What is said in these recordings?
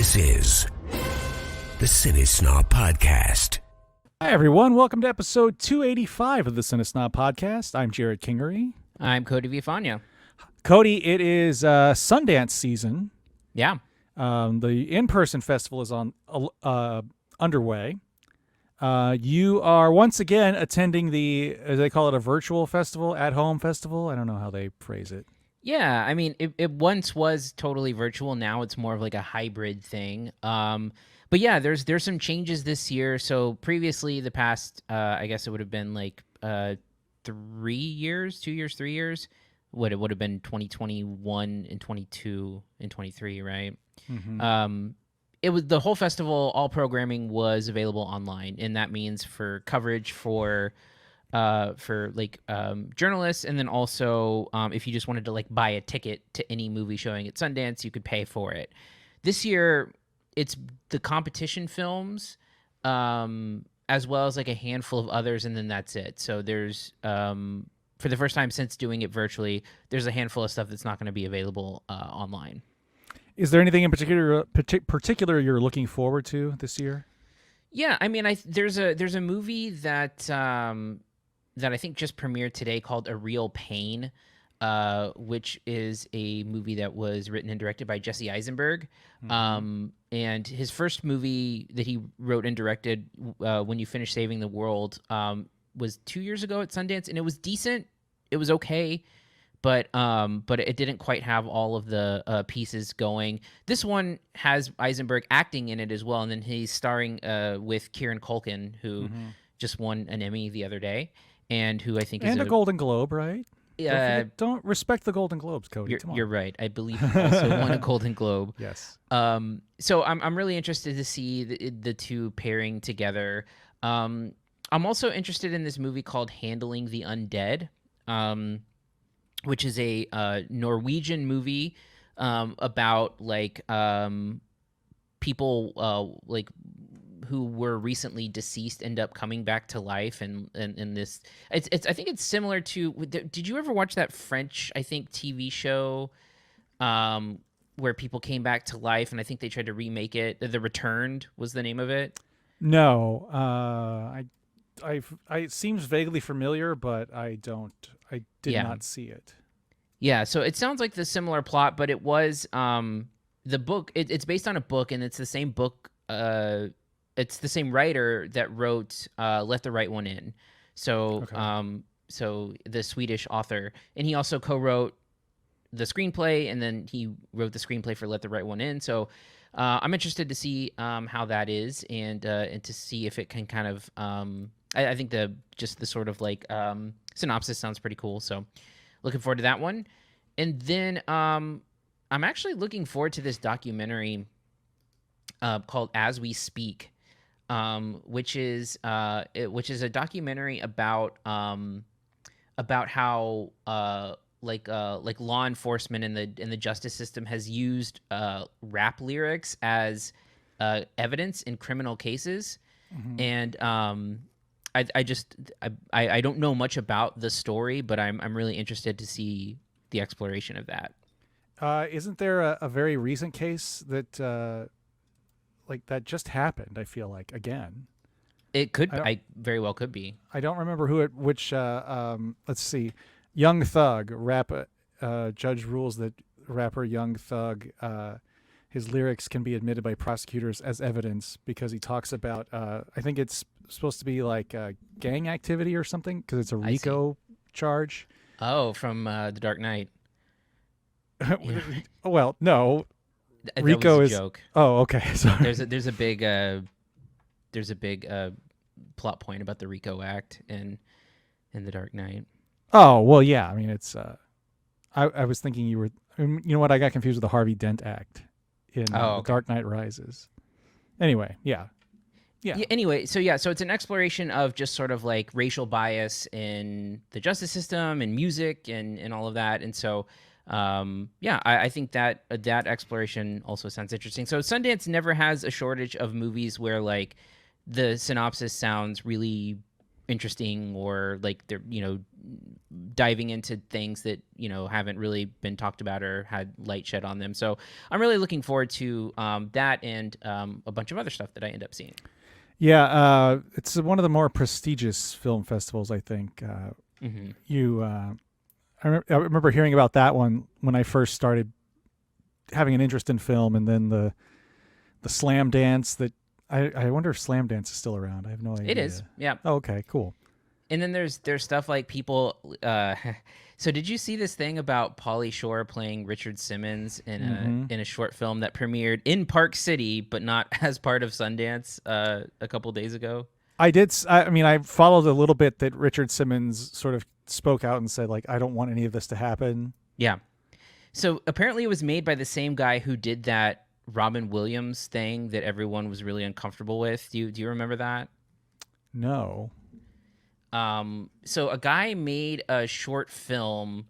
This is the CineSnob Podcast. Hi, everyone. Welcome to episode 285 of the CineSnob Podcast. I'm Jerrod Kingery. I'm Cody Vifano. Cody, it is Sundance season. Yeah. The in-person festival is underway. You are once again attending as they call it, a virtual festival, at-home festival. I don't know how they phrase it. Yeah, I mean, it once was totally virtual. Now it's more of like a hybrid thing. But yeah, there's some changes this year. So previously, the past, I guess it would have been like 3 years, 2 years, 3 years. What it would have been 2021 and 22 and 23, right? Mm-hmm. It was the whole festival. All programming was available online, and that means for coverage for journalists, and then also if you just wanted to like buy a ticket to any movie showing at Sundance, you could pay for it. This year, it's the competition films, as well as like a handful of others, and then that's it. So there's for the first time since doing it virtually, there's a handful of stuff that's not going to be available online. Is there anything in particular you're looking forward to this year? Yeah, I mean, there's a movie that I think just premiered today called A Real Pain, which is a movie that was written and directed by Jesse Eisenberg. Mm-hmm. And his first movie that he wrote and directed, When You Finish Saving the World, was 2 years ago at Sundance, and it was decent. It was okay, but it didn't quite have all of the pieces going. This one has Eisenberg acting in it as well, and then he's starring with Kieran Culkin, who just won an Emmy the other day. And who I think is a Golden Globe, right? Yeah. Don't respect the Golden Globes, Cody. You're right. I believe he also won a Golden Globe. Yes. So I'm really interested to see the two pairing together. I'm also interested in this movie called Handling the Undead, which is a Norwegian movie about like people like who were recently deceased end up coming back to life, and this it's I think it's similar to. Did you ever watch that French, I think, TV show where people came back to life, and I think they tried to remake it? The Returned was the name of it. No, it seems vaguely familiar, but I did not see it. Yeah, so it sounds like the similar plot, but it was the book. It's based on a book, and it's the same book. It's the same writer that wrote Let the Right One In. So okay. So the Swedish author. And he also co-wrote the screenplay, and then he wrote the screenplay for Let the Right One In. So I'm interested to see how that is, and to see if it can kind of I think the sort of like synopsis sounds pretty cool. So looking forward to that one. And then I'm actually looking forward to this documentary called As We Speak. Which is a documentary about how like law enforcement and the justice system has used rap lyrics as evidence in criminal cases, and I don't know much about the story, but I'm really interested to see the exploration of that. Isn't there a very recent case that like that just happened? I feel like again. It could. I very well could be. I don't remember which. Let's see. Young Thug judge rules that rapper Young Thug, his lyrics can be admitted by prosecutors as evidence because he talks about. I think it's supposed to be like gang activity or something because it's a RICO charge. Oh, from The Dark Knight. Yeah. Well, no. RICO is a joke. Oh, okay. Sorry. There's a big plot point about the RICO Act in The Dark Knight. Oh well, yeah. I mean, it's. I was thinking you were. You know what? I got confused with the Harvey Dent Act in The Dark Knight Rises. Anyway, yeah. Anyway, so it's an exploration of just sort of like racial bias in the justice system and music and all of that, and so. I think that exploration also sounds interesting. So Sundance never has a shortage of movies where like the synopsis sounds really interesting, or like they're diving into things that haven't really been talked about or had light shed on them. So I'm really looking forward to that and a bunch of other stuff that I end up seeing. Yeah, it's one of the more prestigious film festivals, I think. I remember hearing about that one when I first started having an interest in film, and then the Slam Dance that I wonder if Slam Dance is still around. I have no idea. It is, yeah. Oh, okay, cool. And then there's stuff like people. So did you see this thing about Pauly Shore playing Richard Simmons in a short film that premiered in Park City but not as part of Sundance a couple days ago? I did. I mean, I followed a little bit that Richard Simmons sort of spoke out and said, like, I don't want any of this to happen. Yeah. So apparently it was made by the same guy who did that Robin Williams thing that everyone was really uncomfortable with. Do you remember that? No. So a guy made a short film,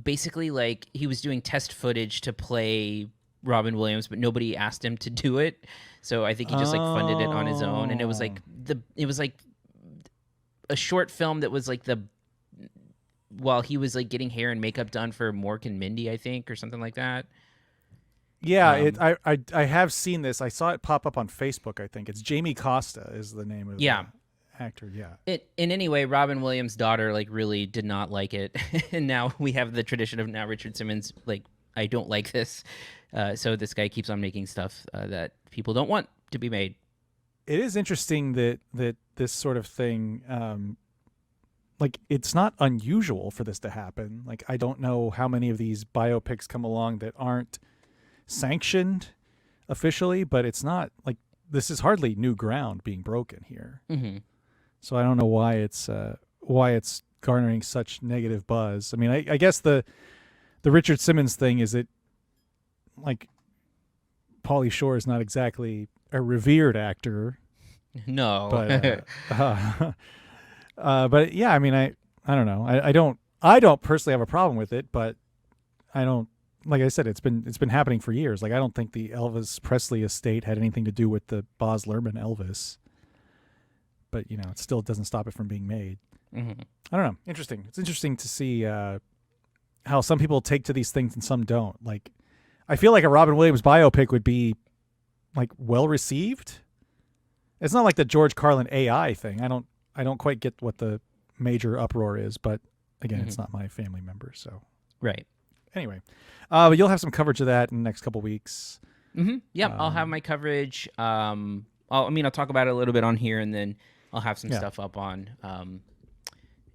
basically like he was doing test footage to play Robin Williams, but nobody asked him to do it. So I think he just like funded it on his own. And it was like a short film that was like while he was like getting hair and makeup done for Mork and Mindy, I think, or something like that. Yeah, I have seen this. I saw it pop up on Facebook, I think. It's Jamie Costa is the name of the actor, yeah. In any way, Robin Williams' daughter like really did not like it. And now we have the tradition of now Richard Simmons, like, I don't like this. So this guy keeps on making stuff that people don't want to be made. It is interesting that this sort of thing, like, it's not unusual for this to happen. Like, I don't know how many of these biopics come along that aren't sanctioned officially, but it's not like this is hardly new ground being broken here. So I don't know why it's garnering such negative buzz. I mean, I guess the Richard Simmons thing is that, like, Pauly Shore is not exactly a revered actor. No, but yeah, I mean, I don't know. I don't personally have a problem with it, but I don't. Like I said, it's been happening for years. Like, I don't think the Elvis Presley estate had anything to do with the Baz Luhrmann Elvis. But, it still doesn't stop it from being made. I don't know. Interesting. It's interesting to see how some people take to these things and some don't. Like, I feel like a Robin Williams biopic would be, like, well received. It's not like the George Carlin AI thing. I don't quite get what the major uproar is, but again, it's not my family member, so. Right. Anyway, but you'll have some coverage of that in the next couple weeks. Yep, I'll have my coverage. I'll talk about it a little bit on here, and then I'll have some stuff up on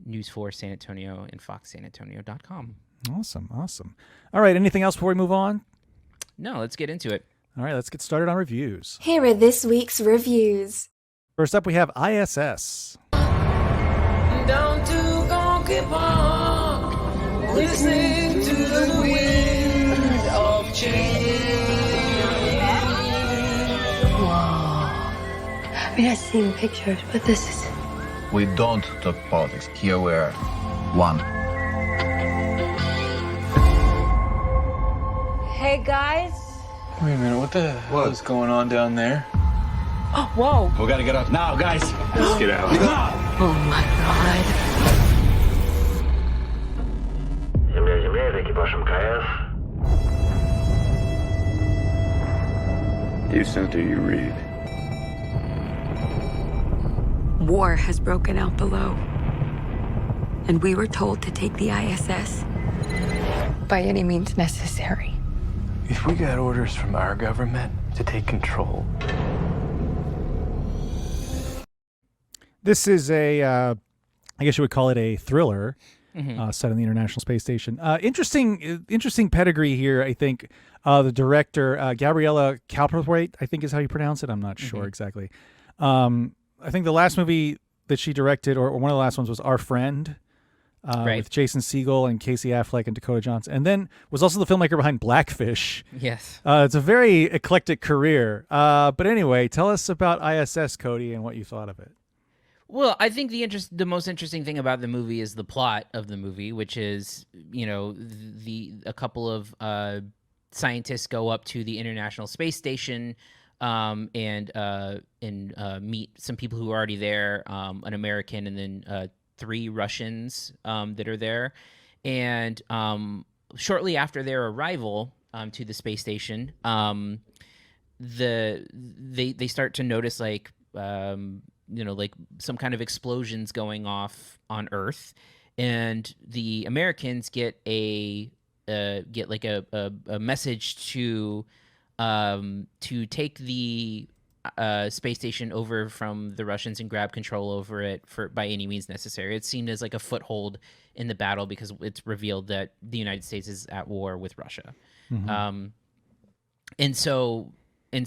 News 4 San Antonio and FoxSanAntonio.com. Awesome. All right, anything else before we move on? No, let's get into it. All right, let's get started on reviews. Here are this week's reviews. First up, we have I.S.S. Down to Gonky Park, listening to the wind of change. I mean, I've seen pictures, but this is... We don't talk politics. Here we're one. Hey, guys. Wait a minute, what the hell is going on down there? Oh, whoa. We gotta get out now, guys. Let's get out. Oh, my God. Земля, это экипаж МКС. Houston, do you read? War has broken out below. And we were told to take the I.S.S. by any means necessary. If we got orders from our government to take control. This is I guess you would call it a thriller set in the International Space Station. Interesting pedigree here, I think. The director, Gabriella Calperthwaite, I think is how you pronounce it. I'm not sure exactly. I think the last movie that she directed, or one of the last ones, was Our Friend, with Jason Segel and Casey Affleck and Dakota Johnson, and then was also the filmmaker behind Blackfish. Yes. It's a very eclectic career. But anyway, tell us about I.S.S., Cody, and what you thought of it. Well, I think the most interesting thing about the movie is the plot of the movie, which is, a couple of scientists go up to the International Space Station and meet some people who are already there, an American and then 3 Russians that are there. And shortly after their arrival to the space station, they start to notice like like some kind of explosions going off on Earth, and the Americans get a message to take the space station over from the Russians and grab control over it by any means necessary. It's seen as like a foothold in the battle because it's revealed that the United States is at war with Russia. Mm-hmm. And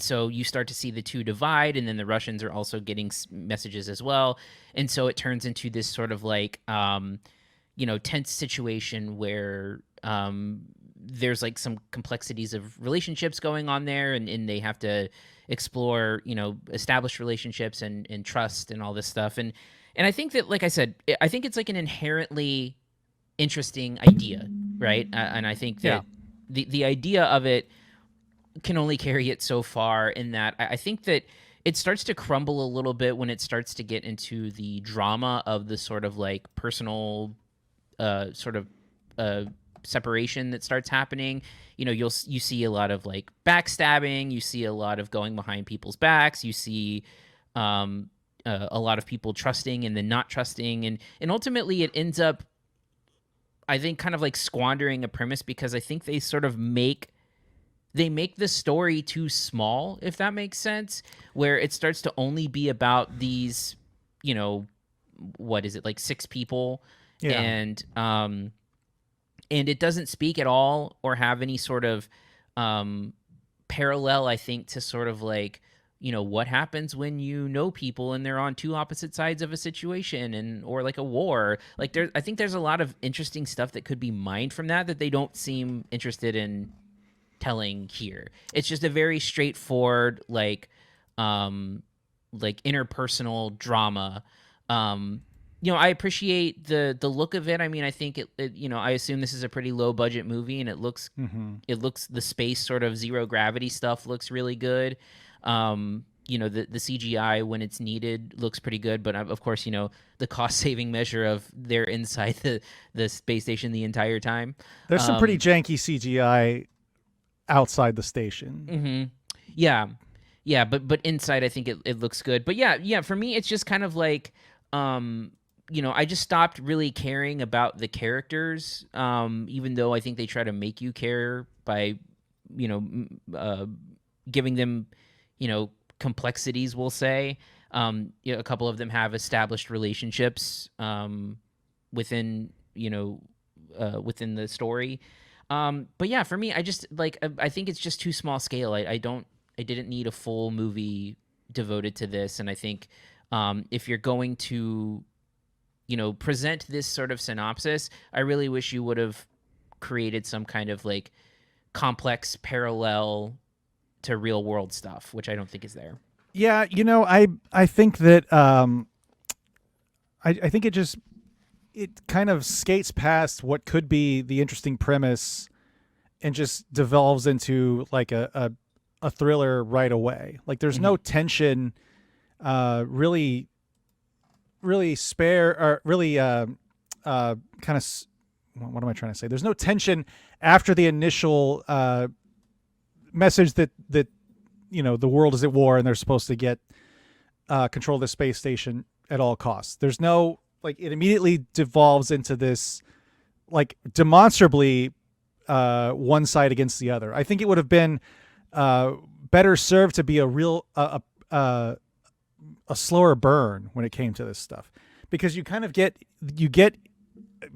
so you start to see the two divide, and then the Russians are also getting messages as well. And so it turns into this sort of like, tense situation where there's like some complexities of relationships going on there, and they have to explore, established relationships and trust and all this stuff. And I think that, like I said, I think it's like an inherently interesting idea, right? And I think that the idea of it can only carry it so far, in that I think that it starts to crumble a little bit when it starts to get into the drama of the sort of like personal separation that starts happening. You see a lot of like backstabbing, you see a lot of going behind people's backs, you see a lot of people trusting and then not trusting, and ultimately it ends up, I think, kind of like squandering a premise, because I think they sort of make the story too small, if that makes sense, where it starts to only be about these, what is it, like 6 people, and it doesn't speak at all or have any sort of parallel, I think, to sort of like, what happens when people and they're on 2 opposite sides of a situation, or like a war. Like I think there's a lot of interesting stuff that could be mined from that they don't seem interested in telling here. It's just a very straightforward, like interpersonal drama. I appreciate the look of it. I mean, I think it I assume this is a pretty low budget movie, and it looks the space sort of zero gravity stuff looks really good. The CGI when it's needed looks pretty good, but of course, the cost saving measure of they're inside the space station the entire time. There's some pretty janky CGI outside the station. Mm-hmm. Yeah, but inside I think it looks good. But yeah, for me it's just kind of like I just stopped really caring about the characters, even though I think they try to make you care by, giving them, complexities, we'll say. A couple of them have established relationships within the story. But yeah, for me, I just I think it's just too small scale. I didn't need a full movie devoted to this. And I think if you're going to, present this sort of synopsis, I really wish you would have created some kind of like complex parallel to real world stuff, which I don't think is there. Yeah. I think that, I think it kind of skates past what could be the interesting premise and just devolves into like a thriller right away. Like there's no tension, really spare, or really kind of, what am I trying to say? There's no tension after the initial message that the world is at war and they're supposed to get control of the space station at all costs. There's no, like, it immediately devolves into this like demonstrably one side against the other. I think it would have been better served to be a real a slower burn when it came to this stuff, because you kind of get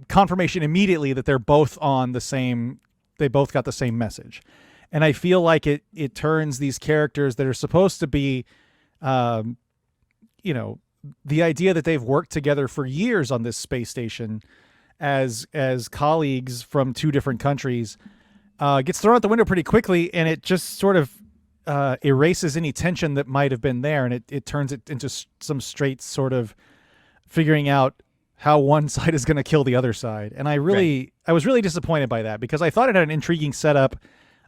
confirmation immediately that they're both on the same, they both got the same message. And I feel like it turns these characters that are supposed to be, the idea that they've worked together for years on this space station as colleagues from 2 different countries, gets thrown out the window pretty quickly, and it just sort of erases any tension that might have been there, and it turns it into some straight sort of figuring out how one side is going to kill the other side. And I was really disappointed by that, because I thought it had an intriguing setup.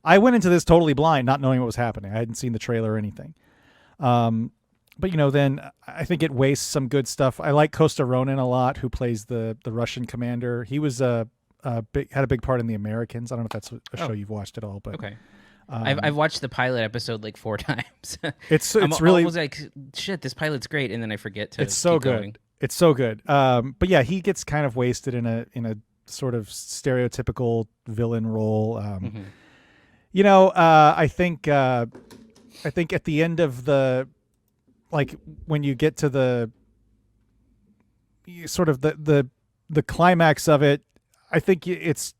I went into this totally blind, not knowing what was happening. I hadn't seen the trailer or anything. But then I think it wastes some good stuff. I like Costa Ronin a lot, who plays the Russian commander. He was had a big part in The Americans. I don't know if that's a show you've watched at all, but okay. I've watched the pilot episode like 4 times. It's I'm really almost like, shit, this pilot's great, and then I forget to. It's so keep good. Going. It's so good. But yeah, he gets kind of wasted in a sort of stereotypical villain role. I think at the end of the, like, when you get to the sort of the climax of it, I think it's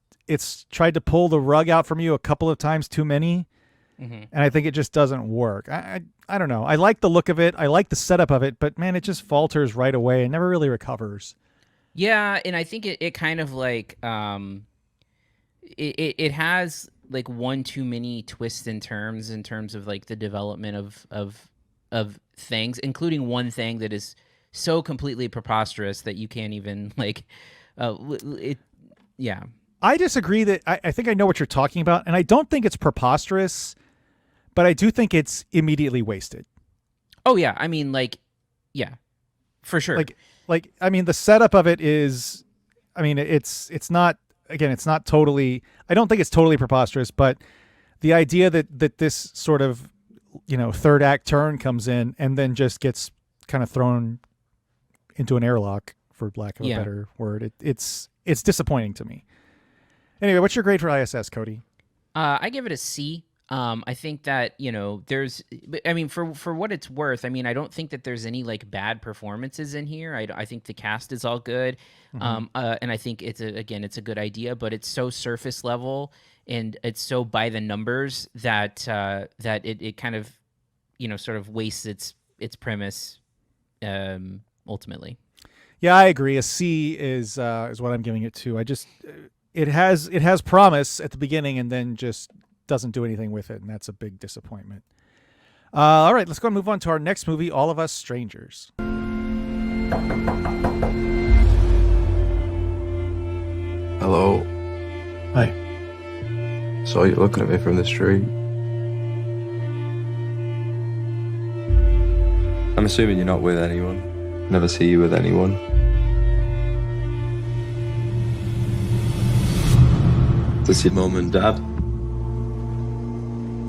tried to pull the rug out from you a couple of times too many. And I think it just doesn't work. I don't know. I like the look of it. I like the setup of it, but man, it just falters right away and never really recovers. Yeah, and I think it kind of like it has like one too many twists and turns in terms of like the development of things, including one thing that is so completely preposterous that you can't even like it. Yeah. I disagree that I think I know what you're talking about, and I don't think it's preposterous, but I do think it's immediately wasted. Oh yeah, I mean, like, yeah, for sure. Like I mean, the setup of it is, I mean, it's not, again, it's not totally, I don't think it's totally preposterous, but the idea that this sort of, third act turn comes in and then just gets kind of thrown into an airlock, for lack of a better word, it's disappointing to me. Anyway, what's your grade for I.S.S., Cody? I give it a C. I think that, there's, I mean, for what it's worth, I mean, I don't think that there's any like bad performances in here. I think the cast is all good. And I think it's a good idea, but it's so surface level and it's so by the numbers that it kind of, sort of wastes its premise, ultimately. Yeah, I agree. A C is what I'm giving it to. It has promise at the beginning and then just doesn't do anything with it, and that's a big disappointment. All right, let's go and move on to our next movie, All of Us Strangers. Hello. Hi. Saw you looking at me from the street. I'm assuming you're not with anyone. Never see you with anyone. That's your mum and dad?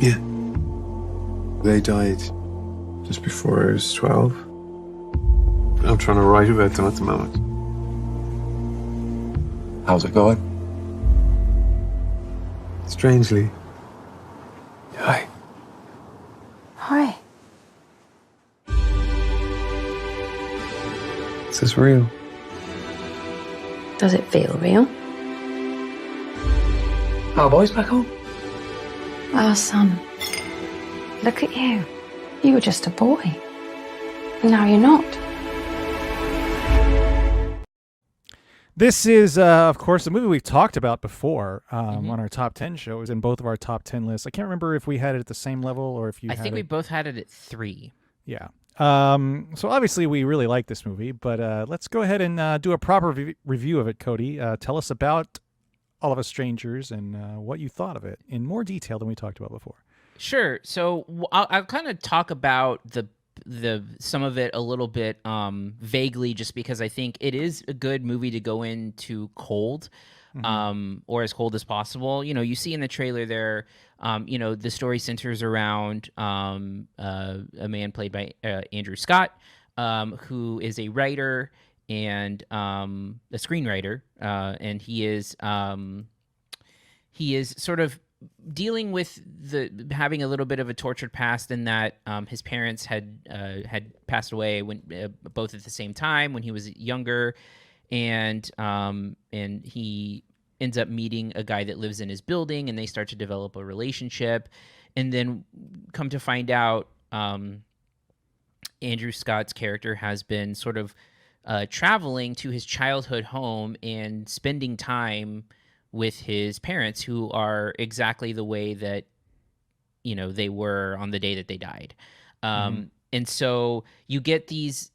Yeah. They died just before I was 12. I'm trying to write about them at the moment. How's it going? Strangely. Hi. Hi. Is this real? Does it feel real? Our boys back home? Our son. Look at you. You were just a boy. And now you're not. This is, of course, a movie we've talked about before on our top 10 show. It was in both of our top 10 lists. I can't remember if we had it at the same level or if you had it. I think we both had it at 3. Yeah. So obviously we really like this movie, but let's go ahead and do a proper review of it, Cody. Tell us about All of Us Strangers and what you thought of it in more detail than we talked about before. Sure. So I'll kind of talk about the some of it a little bit vaguely, just because I think it is a good movie to go into cold, or as cold as possible. You see in the trailer there, the story centers around a man played by Andrew Scott, who is a writer and a screenwriter, and he is sort of dealing with having a little bit of a tortured past in that his parents had passed away when both at the same time when he was younger, and he ends up meeting a guy that lives in his building, and they start to develop a relationship, and then come to find out Andrew Scott's character has been sort of traveling to his childhood home and spending time with his parents, who are exactly the way that they were on the day that they died. And so you get these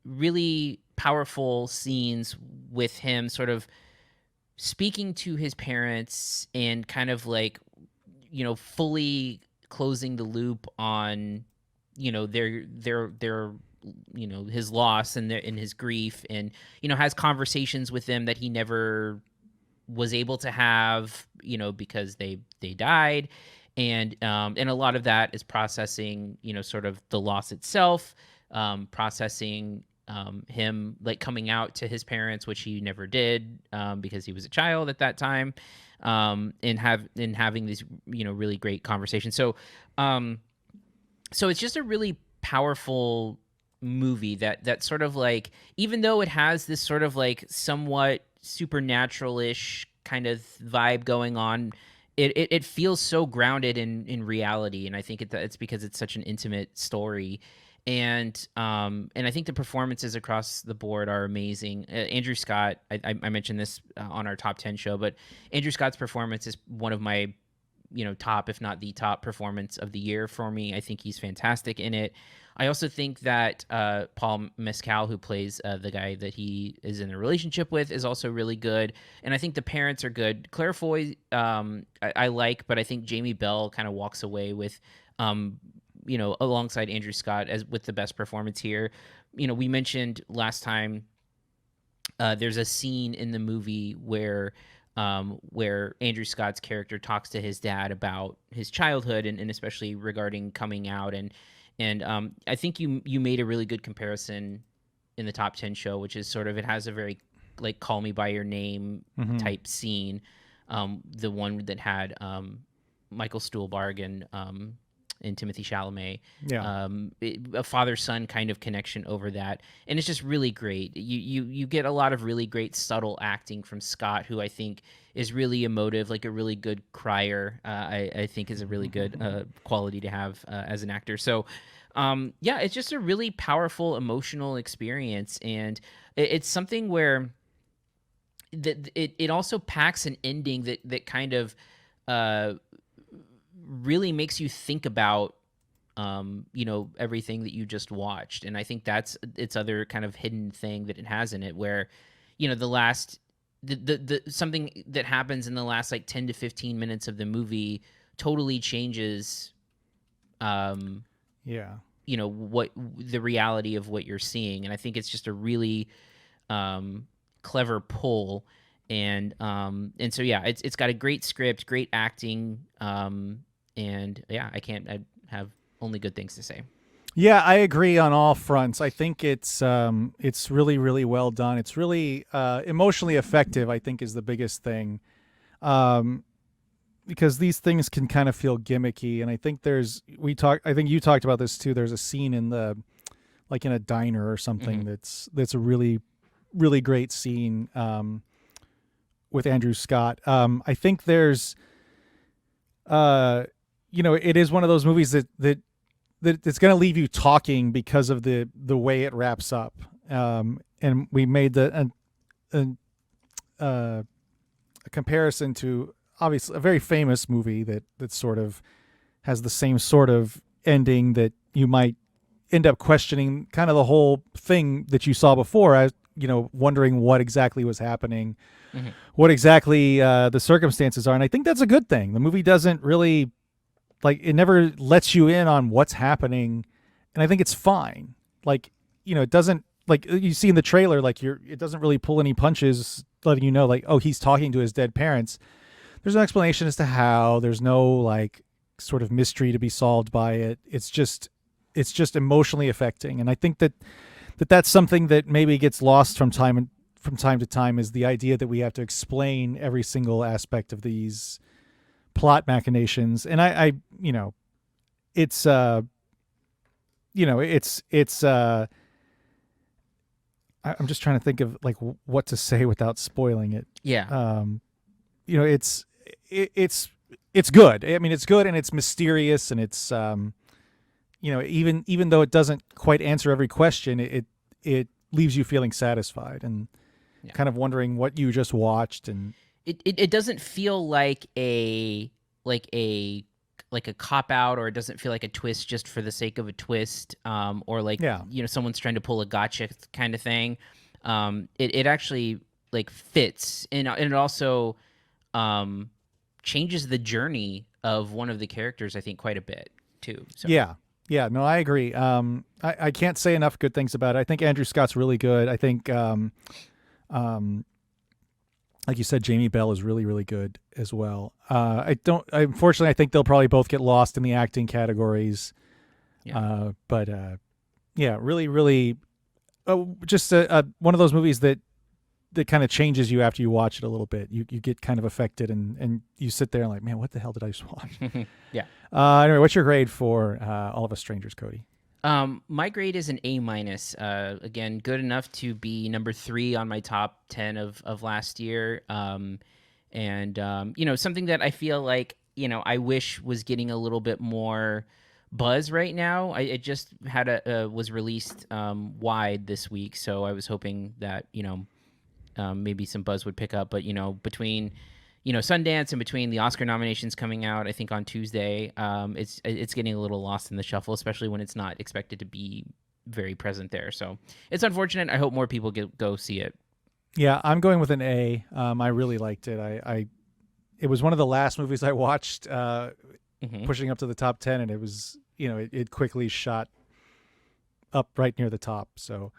really powerful scenes with him sort of speaking to his parents and kind of like fully closing the loop on, their his loss and his grief, and has conversations with them that he never was able to have, because they died, and a lot of that is processing, sort of the loss itself, processing him like coming out to his parents, which he never did, because he was a child at that time, and having these really great conversations. So it's just a really powerful movie that sort of like, even though it has this sort of like somewhat supernatural-ish kind of vibe going on, it feels so grounded in reality, and I think it's because it's such an intimate story. And I think the performances across the board are amazing. Andrew Scott, I mentioned this on our top 10 show, but Andrew Scott's performance is one of my, top, if not the top performance of the year for me. I think he's fantastic in it. I also think that Paul Mescal, who plays the guy that he is in a relationship with, is also really good. And I think the parents are good. Claire Foy, I like, but I think Jamie Bell kind of walks away with, alongside Andrew Scott as with the best performance here. We mentioned last time there's a scene in the movie where Andrew Scott's character talks to his dad about his childhood and especially regarding coming out. And I think you made a really good comparison in the top 10 show, which is sort of, it has a very like Call Me by Your Name type scene. The one that had Michael Stuhlbarg and Timothy Chalamet, a father-son kind of connection over that, and it's just really great. You get a lot of really great subtle acting from Scott, who I think is really emotive, like a really good crier. I think is a really good quality to have as an actor. So, it's just a really powerful emotional experience, and it's something where it also packs an ending that kind of really makes you think about everything that you just watched. And I think that's its other kind of hidden thing that it has in it, where the something that happens in the last like 10 to 15 minutes of the movie totally changes what the reality of what you're seeing. And I think it's just a really clever pull. And so it's got a great script, great acting, and I have only good things to say. Yeah, I agree on all fronts. I think it's really, really well done. It's really emotionally effective, I think, is the biggest thing, because these things can kind of feel gimmicky. And I think I think you talked about this too. There's a scene in in a diner or something that's a really, really great scene with Andrew Scott. I think there's it is one of those movies that it's going to leave you talking because of the way it wraps up. And we made a comparison to obviously a very famous movie that sort of has the same sort of ending, that you might end up questioning kind of the whole thing that you saw before, as wondering what exactly was happening, what exactly the circumstances are. And I think that's a good thing. The movie doesn't really, it never lets you in on what's happening. And I think it's fine. It doesn't, you see in the trailer, it doesn't really pull any punches letting you know, oh, he's talking to his dead parents. There's no explanation as to how. There's no, sort of mystery to be solved by it. It's just emotionally affecting. And I think that's something that maybe gets lost from time to time, is the idea that we have to explain every single aspect of these plot machinations. And it's I'm just trying to think of what to say without spoiling it. Yeah. It's good. I mean, it's good, and it's mysterious, and it's even though it doesn't quite answer every question, it leaves you feeling satisfied and kind of wondering what you just watched. And it doesn't feel like a cop out, or it doesn't feel like a twist just for the sake of a twist, or someone's trying to pull a gotcha kind of thing. It actually fits, and it also changes the journey of one of the characters, I think, quite a bit too. So. Yeah. No, I agree. I can't say enough good things about it. I think Andrew Scott's really good. I think, like you said, Jamie Bell is really, really good as well. Unfortunately, I think they'll probably both get lost in the acting categories. Yeah. But really, really, just one of those movies that kind of changes you after you watch it a little bit. You get kind of affected and you sit there and like, man, what the hell did I just watch? Yeah. Anyway, what's your grade for All of Us Strangers, Cody? My grade is an A-. Again, good enough to be number 3 on my top 10 of last year. Something that I feel like, I wish was getting a little bit more buzz right now. It just was released wide this week, so I was hoping that, maybe some buzz would pick up. But, between Sundance and between the Oscar nominations coming out, I think on Tuesday, it's getting a little lost in the shuffle, especially when it's not expected to be very present there. So it's unfortunate. I hope more people go see it. Yeah, I'm going with an A. I really liked it. It was one of the last movies I watched, pushing up to the top 10, and it was, it quickly shot up right near the top. So.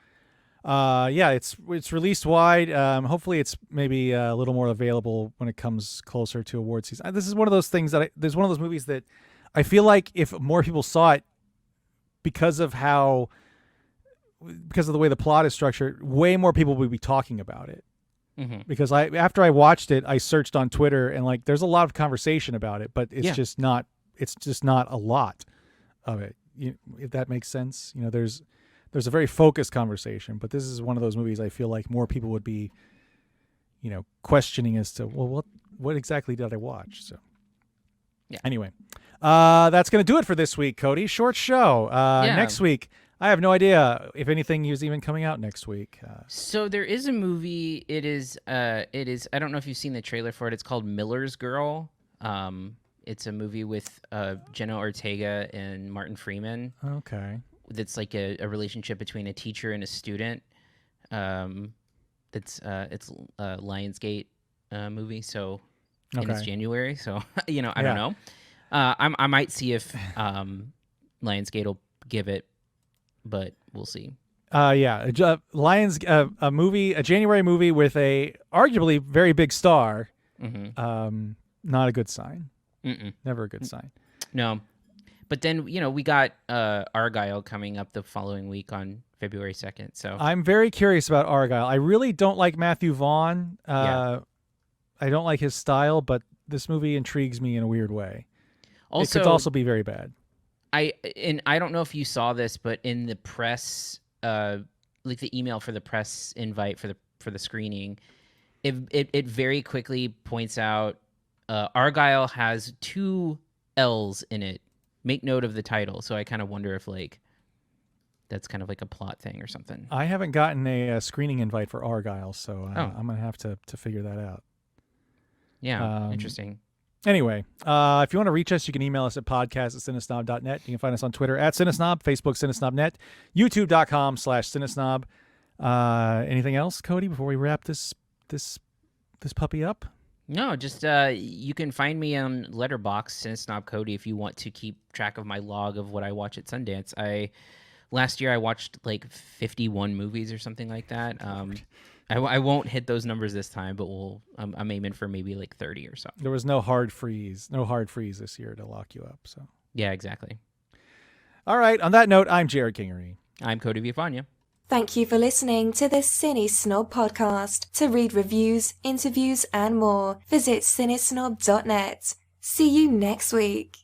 It's released wide. Hopefully it's maybe a little more available when it comes closer to award season. This is one of those things there's one of those movies that I feel like if more people saw it, because of the way the plot is structured, way more people would be talking about it. Mm-hmm. Because after I watched it, I searched on Twitter and like, there's a lot of conversation about it, but it's just not a lot of it. If that makes sense, there's a very focused conversation, but this is one of those movies I feel like more people would be, questioning as to, well, what exactly did I watch? So anyway, that's going to do it for this week, Cody. Short show. Next week, I have no idea if anything is even coming out next week. So there is a movie. It is, I don't know if you've seen the trailer for it. It's called Miller's Girl. It's a movie with Jenna Ortega and Martin Freeman. Okay. That's like a relationship between a teacher and a student. It's a Lionsgate movie, so and it's January, so I don't know. I might see if Lionsgate will give it, but we'll see. A January movie with a arguably very big star. Mm-hmm. Not a good sign. Mm-mm. Never a good sign. No. But then, we got Argyle coming up the following week on February 2nd. So I'm very curious about Argyle. I really don't like Matthew Vaughn. I don't like his style, but this movie intrigues me in a weird way. Also, it could also be very bad. I don't know if you saw this, but in the press, like the email for the press invite for the screening, it very quickly points out Argyle has 2 L's in it. Make note of the title. So I kind of wonder if that's kind of like a plot thing or something. I haven't gotten a screening invite for Argyle, so I'm going to have to figure that out. Yeah, interesting. Anyway, if you want to reach us, you can email us at podcast@cinesnob.net. You can find us on Twitter @CineSnob, Facebook CineSnobNet, YouTube.com/CineSnob. Anything else, Cody, before we wrap this puppy up? No, just you can find me on Letterboxd, CineSnob Cody, if you want to keep track of my log of what I watch at Sundance. Last year I watched like 51 movies or something like that. I won't hit those numbers this time, but I'm aiming for maybe like 30 or so. There was no hard freeze this year to lock you up. So yeah, exactly. All right. On that note, I'm Jerrod Kingery. I'm Cody Villafania. Thank you for listening to the CineSnob Podcast. To read reviews, interviews, and more, visit cinesnob.net. See you next week.